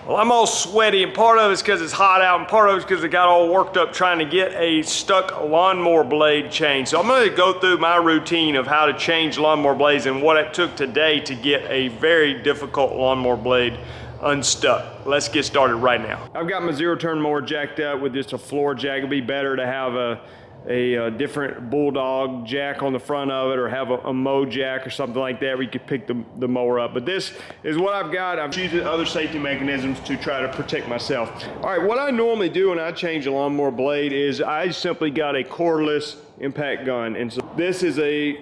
Well, I'm all sweaty, and part of it's because it's hot out, and part of it's because I got all worked up trying to get a stuck lawnmower blade changed. So I'm going to go through my routine of how to change lawnmower blades and what it took today to get a very difficult lawnmower blade unstuck. Let's get started right now. I've got my zero-turn mower jacked up with just a floor jack. It'd be better to have a different bulldog jack on the front of it, or have a mow jack or something like that where you could pick the mower up. But this is what I've got. I'm using other safety mechanisms to try to protect myself. All right, what I normally do when I change a lawnmower blade is I simply got a cordless impact gun. And so this is a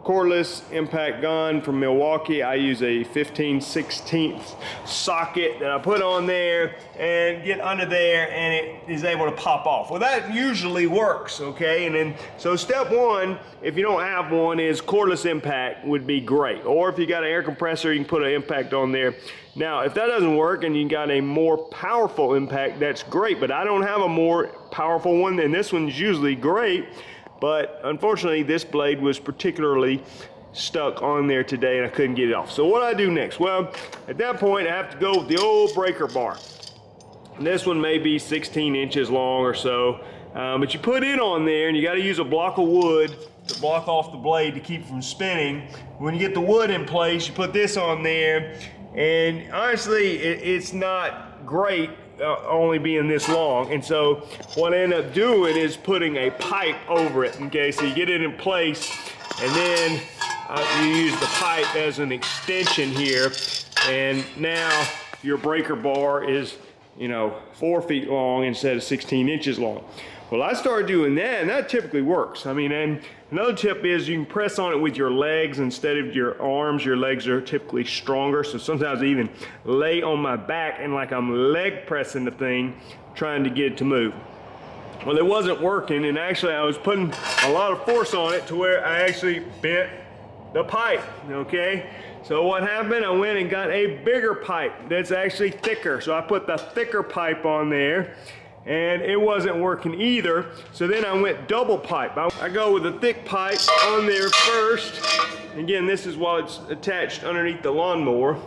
cordless impact gun from Milwaukee. I use a 15/16 socket that I put on there and get under there, and it is able to pop off. Well, that usually works, okay? And then, so step one, if you don't have one, is cordless impact would be great. Or if you got an air compressor, you can put an impact on there. Now, if that doesn't work and you got a more powerful impact, that's great, but I don't have a more powerful one, and this one's usually great. But unfortunately, this blade was particularly stuck on there today and I couldn't get it off. So what do I do next? Well, at that point, I have to go with the old breaker bar. And this one may be 16 inches long or so. But you put it on there, and you got to use a block of wood to block off the blade to keep it from spinning. When you get the wood in place, you put this on there. And honestly, it's not great. Only being this long, and so what I end up doing is putting a pipe over it. Okay, so you get it in place, and then you use the pipe as an extension here, and now your breaker bar is, 4 feet long instead of 16 inches long. Well, I started doing that, and that typically works. I mean, and another tip is you can press on it with your legs instead of your arms. Your legs are typically stronger, so sometimes I even lay on my back and like I'm leg pressing the thing, trying to get it to move. Well, it wasn't working, and actually I was putting a lot of force on it to where I actually bent the pipe, okay? So what happened, I went and got a bigger pipe that's actually thicker. So I put the thicker pipe on there, and it wasn't working either. So then I went double pipe. I go with a thick pipe on there first. Again, this is while it's attached underneath the lawnmower.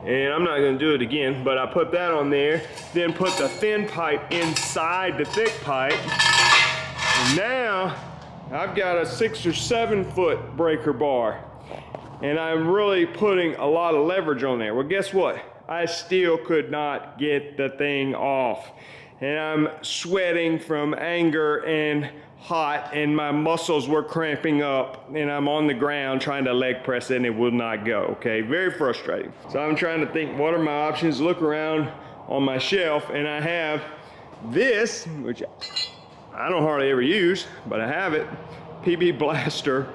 And I'm not gonna do it again, but I put that on there, then put the thin pipe inside the thick pipe. And now I've got a 6 or 7 foot breaker bar. And I'm really putting a lot of leverage on there. Well, guess what? I still could not get the thing off. And I'm sweating from anger and hot, and my muscles were cramping up, and I'm on the ground trying to leg press it, and it will not go, okay? Very frustrating. So I'm trying to think, what are my options? Look around on my shelf, and I have this, which I don't hardly ever use, but I have it, PB Blaster,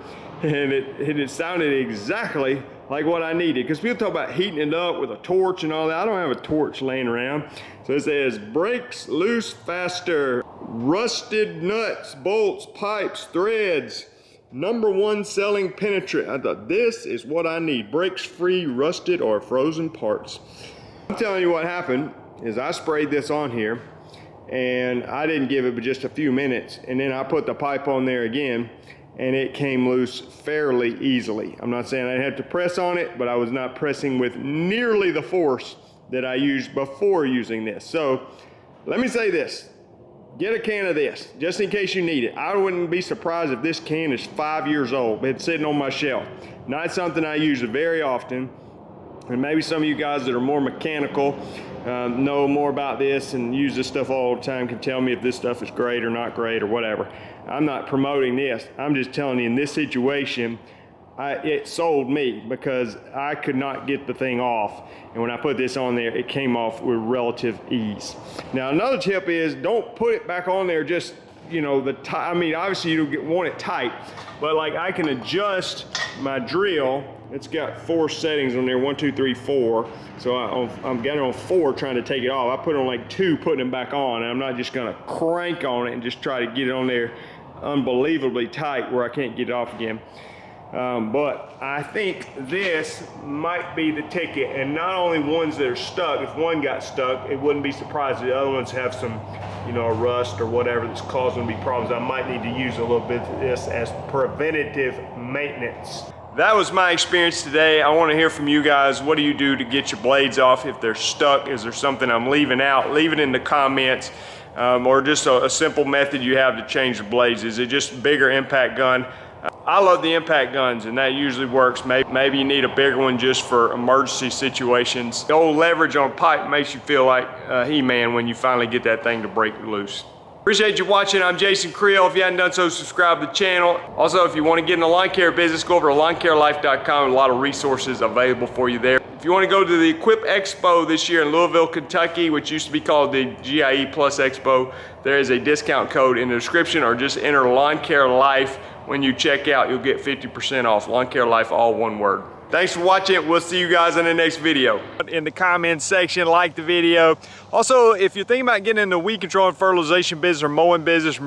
and it sounded exactly like what I needed. Because people talk about heating it up with a torch and all that. I don't have a torch laying around. So it says, breaks loose faster, rusted nuts, bolts, pipes, threads, #1 selling penetrant. I thought, this is what I need. Breaks free rusted or frozen parts. I'm telling you what happened is I sprayed this on here, and I didn't give it but just a few minutes, and then I put the pipe on there again, and it came loose fairly easily. I'm not saying I had to press on it, but I was not pressing with nearly the force that I used before using this. So let me say this, get a can of this, just in case you need it. I wouldn't be surprised if this can is 5 years old. It's sitting on my shelf. Not something I use very often. And maybe some of you guys that are more mechanical, know more about this and use this stuff all the time, can tell me if this stuff is great or not great or whatever. I'm not promoting this. I'm just telling you, in this situation, it sold me because I could not get the thing off. And when I put this on there, it came off with relative ease. Now, another tip is don't put it back on there just, I mean, obviously you don't want it tight, but like I can adjust my drill. It's got 4 settings on there, 1, 2, 3, 4. So I'm getting on 4 trying to take it off. I put it on like 2, putting it back on, and I'm not just gonna crank on it and just try to get it on there unbelievably tight where I can't get it off again. But I think this might be the ticket, and not only ones that are stuck. If one got stuck, it wouldn't be surprised if the other ones have some, a rust or whatever that's causing me problems. I might need to use a little bit of this as preventative maintenance. That was my experience today. I want to hear from you guys. What do you do to get your blades off if they're stuck? Is there something I'm leaving out? Leave it in the comments. Or just a simple method you have to change the blades. Is it just a bigger impact gun? I love the impact guns, and that usually works. Maybe you need a bigger one just for emergency situations. The old leverage on pipe makes you feel like He-Man when you finally get that thing to break loose. Appreciate you watching. I'm Jason Creel. If you hadn't done so, subscribe to the channel. Also, if you want to get in the lawn care business, go over to lawncarelife.com. A lot of resources available for you there. If you want to go to the Equip Expo this year in Louisville, Kentucky, which used to be called the GIE Plus Expo, there is a discount code in the description, or just enter Lawn Care Life. When you check out, you'll get 50% off. Lawn Care Life, all one word. Thanks for watching. We'll see you guys in the next video. In the comments section, like the video. Also, if you're thinking about getting in the weed control and fertilization business or mowing business,